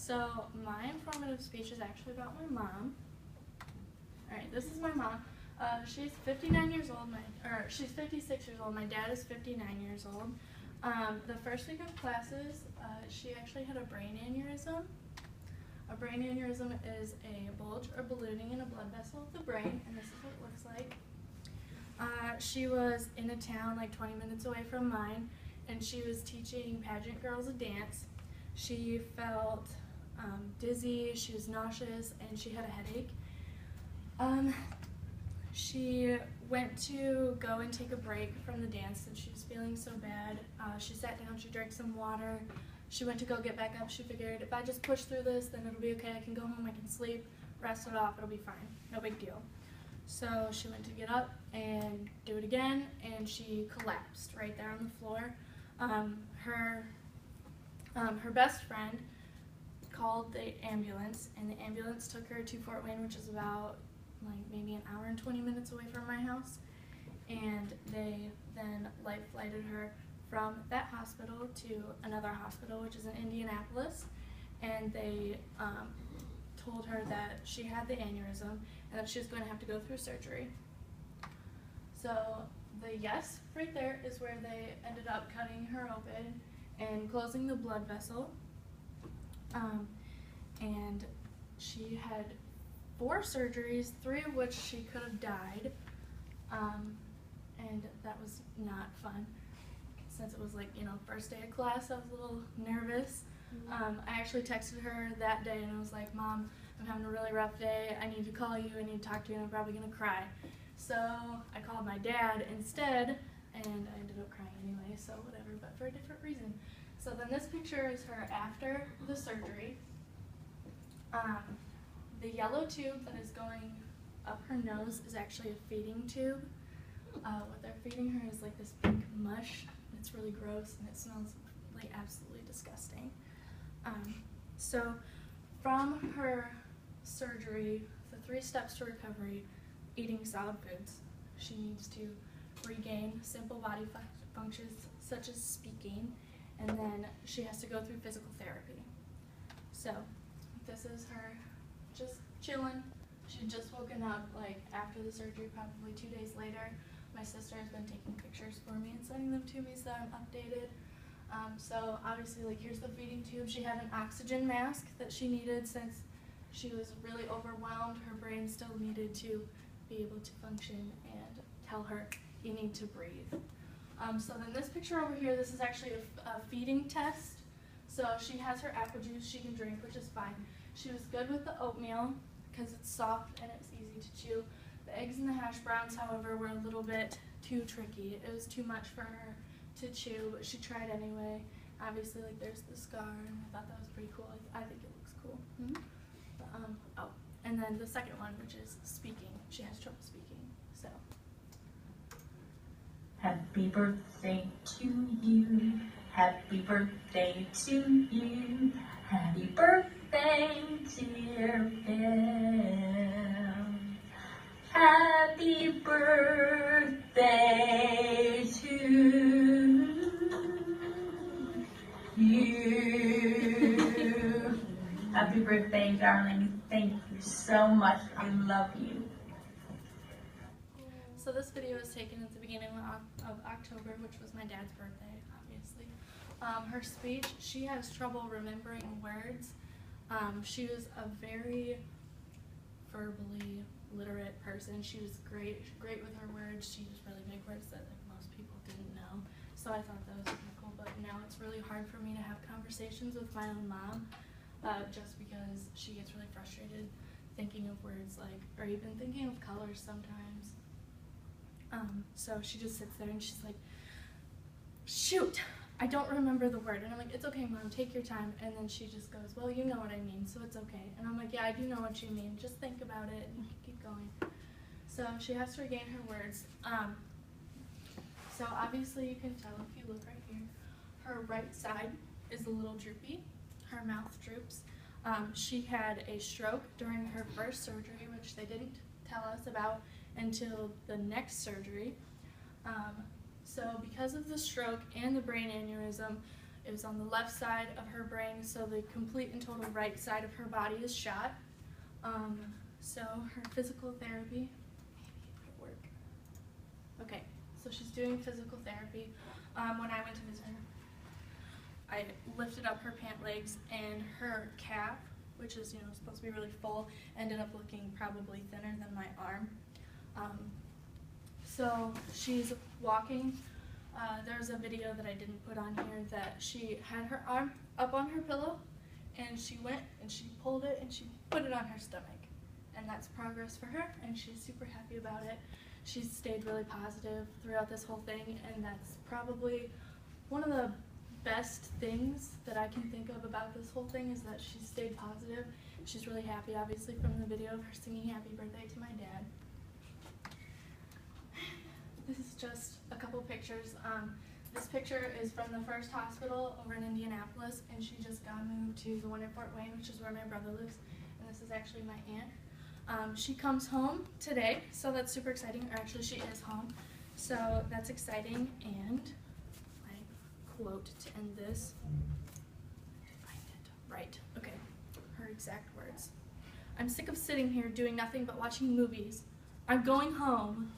So my informative speech is actually about my mom. Alright, this is my mom. She's 59 years old, she's 56 years old. My dad is 59 years old. The first week of classes, she actually had a brain aneurysm. A brain aneurysm is a bulge or ballooning in a blood vessel of the brain, and this is what it looks like. She was in a town like 20 minutes away from mine, and she was teaching pageant girls a dance. She felt dizzy, she was nauseous, and she had a headache. She went to go and take a break from the dance and she was feeling so bad. She sat down, she drank some water. She went to go get back up. She figured if I just push through this, then it'll be okay. I can go home, I can sleep, rest it off, it'll be fine. No big deal. So she went to get up and do it again, and she collapsed right there on the floor. Her best friend called the ambulance, and the ambulance took her to Fort Wayne, which is about like maybe an hour and 20 minutes away from my house, and they then life flighted her from that hospital to another hospital, which is in Indianapolis, and they told her that she had the aneurysm and that she was going to have to go through surgery. So the yes right there is where they ended up cutting her open and closing the blood vessel, and she had 4 surgeries, 3 of which she could have died, and that was not fun. Since it was like, you know, first day of class, I was a little nervous. I actually texted her that day and I was like, Mom, I'm having a really rough day, I need to call you, I need to talk to you, and I'm probably gonna cry. So I called my dad instead, and I ended up crying anyway, so whatever, but for a different reason. So then this picture is her after the surgery. The yellow tube that is going up her nose is actually a feeding tube. What they're feeding her is like this pink mush. It's really gross and it smells like absolutely disgusting. So from her surgery, the 3 steps to recovery: eating solid foods. She needs to regain simple body functions such as speaking, and then she has to go through physical therapy. So this is her just chilling. She'd just woken up like after the surgery, probably 2 days later. My sister has been taking pictures for me and sending them to me so I'm updated. So obviously, like, here's the feeding tube. She had an oxygen mask that she needed since she was really overwhelmed. Her brain still needed to be able to function and tell her, you need to breathe. So then this picture over here, this is actually a feeding test. So she has her apple juice she can drink, which is fine. She was good with the oatmeal because it's soft and it's easy to chew. The eggs and the hash browns, however, were a little bit too tricky. It was too much for her to chew, but she tried anyway. Obviously, like, there's the scar, and I thought that was pretty cool. I think it looks cool. But, and then the second one, which is speaking. She has trouble speaking, so. Happy birthday to you. Happy birthday to you. Happy birthday, dear Bill. Happy birthday to you. Happy birthday, darling. Thank you so much. I love you. So this video was taken at the beginning of October, which was my dad's birthday, obviously. Her speech, she has trouble remembering words. She was a very verbally literate person. She was great with her words. She used really big words that like, most people didn't know. So I thought that was kind of cool, but now it's really hard for me to have conversations with my own mom, just because she gets really frustrated thinking of words like, or even thinking of colors sometimes. So she just sits there and she's like, shoot, I don't remember the word. And I'm like, it's okay, Mom, take your time. And then she just goes, well, you know what I mean, so it's okay. And I'm like, yeah, I do know what you mean. Just think about it and keep going. So she has to regain her words. So obviously you can tell if you look right here, her right side is a little droopy. Her mouth droops. She had a stroke during her first surgery, which they didn't tell us about until the next surgery. So because of the stroke and the brain aneurysm, It was on the left side of her brain, so the complete and total right side of her body is shot. So her physical therapy, maybe it'll work. Okay, so she's doing physical therapy. When I went to visit her, I lifted up her pant legs, and her calf, which is supposed to be really full, ended up looking probably thinner than my arm. So she's walking. There's a video that I didn't put on here that she had her arm up on her pillow, and she went and she pulled it and she put it on her stomach. And that's progress for her, and she's super happy about it. She's stayed really positive throughout this whole thing, and that's probably one of the best things that I can think of about this whole thing, is that she's stayed positive. She's really happy, obviously, from the video of her singing happy birthday to my dad. This is just a couple pictures. This picture is from the first hospital over in Indianapolis, and she just got moved to the one in Fort Wayne, which is where my brother lives, and this is actually my aunt. She comes home today, so that's super exciting, or actually she is home, so that's exciting. And my quote to end this, find it, right, okay, her exact words. "I'm sick of sitting here doing nothing but watching movies. I'm going home."